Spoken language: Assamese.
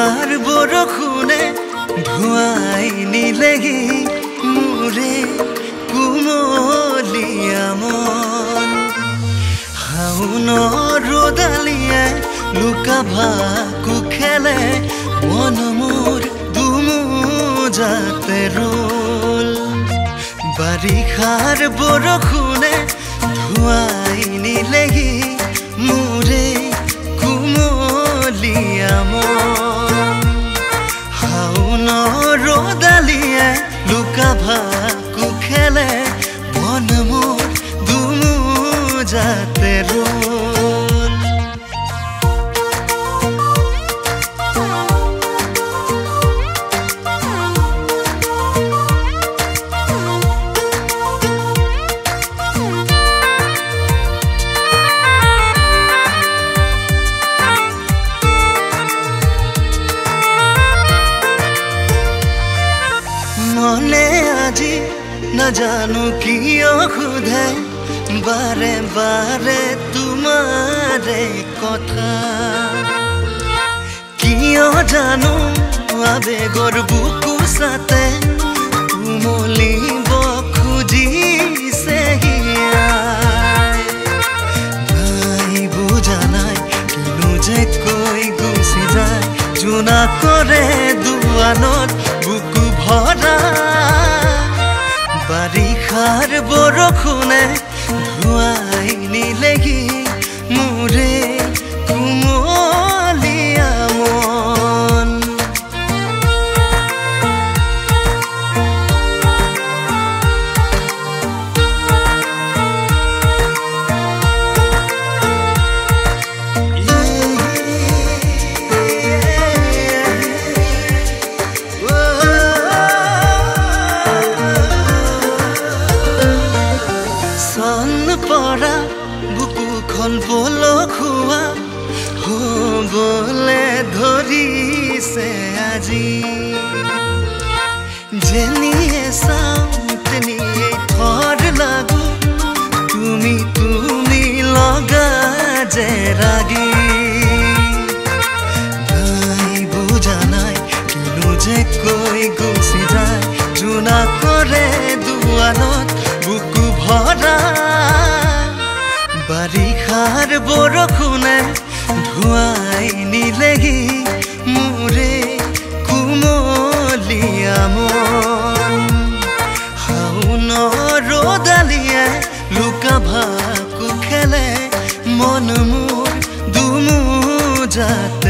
বাৰিষাৰ বৰষুণে ধুৱাই নিলেহি মোৰে কুমলীয়া মন শাওনৰ ৰ'দালিয়ে লুকা ভাকু খেলে মন মোৰ দুমোজাতে ৰ'ল বাৰিষাৰ বৰষুণে ধুৱাই নিলেহি মোৰে কুমলীয়া মন শাওনৰ ৰ'দালিয়ে লুকা ভাকু খেলে মন মোৰ দুমোজাতে ৰ'ল মনে আজি নাজানো কিয় সোধে বাৰে বাৰে তোমাৰে কথা কিয় জানো আবেগৰ বুকু চাতে উমলিব খুজিছে হিয়াই নাই বুজা নাই কিনো যে কৈ গুচি যায় জোনা কৰে দুৱানত বুকু ভৰা বাৰিষাৰ বৰষুণে ধুৱাই নিলেহি মোৰে কুমলীয়া মন পৰা বুকুখন পলসুৱা হ'বলে ধৰিছে আজি যেনিয়ে চাওঁ তেনিয়ে থৰ লাগো তুমি তুমি লগা যে ৰাগি নাই বুজা নাই কিনো যে কৈ গুচি যায় জোনা কৰে দুৱানত বুকু ভৰা বাৰিষাৰ বৰষুণে ধুৱাই নিলেহি মোৰে কুমলীয়া মন শাওনৰ ৰ'দালিয়ে লুকা ভাকু খেলে মন মোৰ দুমোজাতে